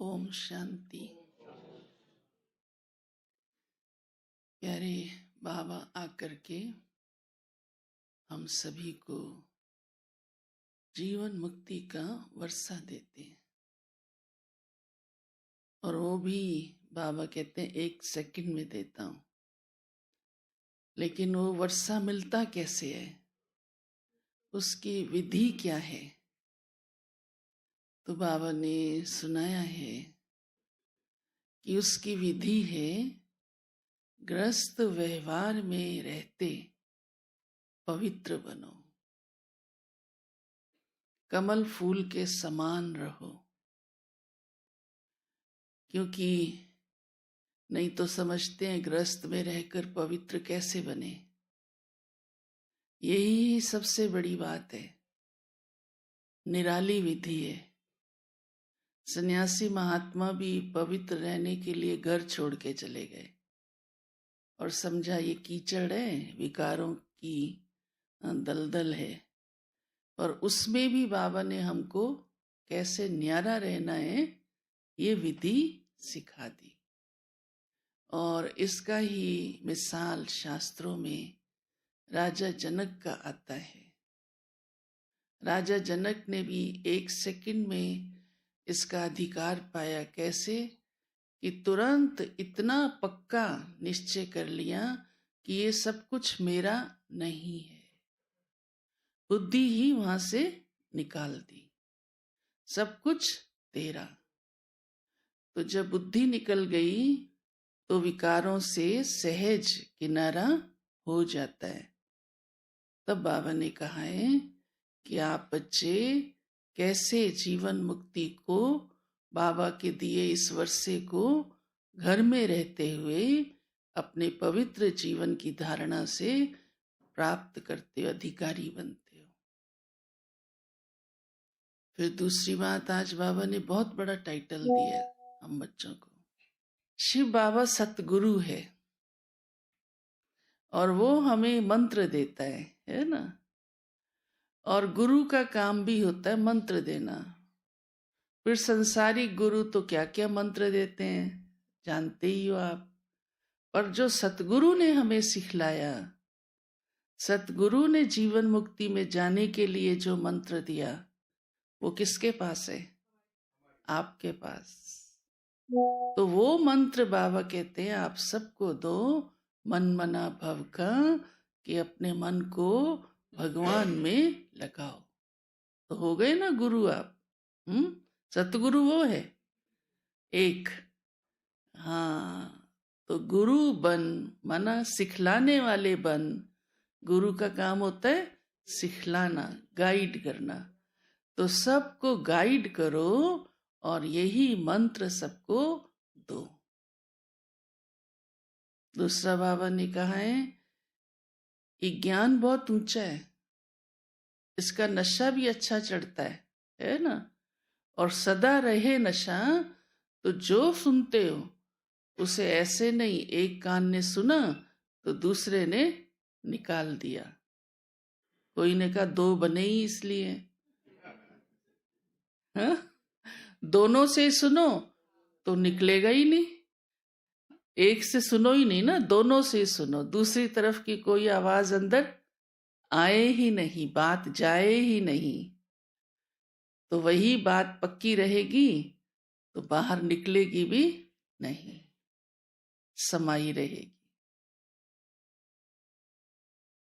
ओम शांति। प्यारे बाबा आकर के हम सभी को जीवन मुक्ति का वर्षा देते हैं, और वो भी बाबा कहते हैं 1 सेकंड में देता हूं। लेकिन वो वर्षा मिलता कैसे है, उसकी विधि क्या है? तो बाबा ने सुनाया है कि उसकी विधि है, गृहस्थ व्यवहार में रहते पवित्र बनो, कमल फूल के समान रहो। क्योंकि नहीं तो समझते हैं गृहस्थ में रहकर पवित्र कैसे बने। यही सबसे बड़ी बात है, निराली विधि है। सन्यासी महात्मा भी पवित्र रहने के लिए घर छोड़ के चले गए और समझा ये कीचड़ है, विकारों की दलदल है। और उसमें भी बाबा ने हमको कैसे न्यारा रहना है ये विधि सिखा दी। और इसका ही मिसाल शास्त्रों में राजा जनक का आता है। राजा जनक ने भी 1 सेकंड में इसका अधिकार पाया। कैसे? कि तुरंत इतना पक्का निश्चय कर लिया कि ये सब कुछ मेरा नहीं है। बुद्धि ही वहां से निकाल दी, सब कुछ तेरा। तो जब बुद्धि निकल गई तो विकारों से सहज किनारा हो जाता है। तब बाबा ने कहा है कि आप बच्चे कैसे जीवन मुक्ति को, बाबा के दिए इस वर्षे को घर में रहते हुए अपने पवित्र जीवन की धारणा से प्राप्त करते हो, अधिकारी बनते हो। फिर दूसरी बात, आज बाबा ने बहुत बड़ा टाइटल दिया हम बच्चों को। शिव बाबा सतगुरु है और वो हमें मंत्र देता है ना। और गुरु का काम भी होता है मंत्र देना। फिर संसारिक गुरु तो क्या क्या मंत्र देते हैं जानते ही हो आप। पर जो सतगुरु ने हमें सिखलाया, सतगुरु ने जीवन मुक्ति में जाने के लिए जो मंत्र दिया, वो किसके पास है? आपके पास। तो वो मंत्र बाबा कहते हैं आप सबको दो, मन मना भव का, कि अपने मन को भगवान में लगाओ। तो हो गए ना गुरु आप। सतगुरु वो है एक। हाँ, तो गुरु बन, माना सिखलाने वाले बन। गुरु का काम होता है सिखलाना, गाइड करना। तो सबको गाइड करो और यही मंत्र सबको दो। दूसरा बाबा ने कहा है कि ज्ञान बहुत ऊंचा है, इसका नशा भी अच्छा चढ़ता है ना। और सदा रहे नशा। तो जो सुनते हो उसे ऐसे नहीं, एक कान ने सुना तो दूसरे ने निकाल दिया। कोई ने कहा 2 बने ही इसलिए। हाँ? दोनों से सुनो तो निकलेगा ही नहीं। एक से सुनो ही नहीं ना, दोनों से सुनो। दूसरी तरफ की कोई आवाज अंदर आए ही नहीं, बात जाए ही नहीं। तो वही बात पक्की रहेगी तो बाहर निकलेगी भी नहीं, समाई रहेगी।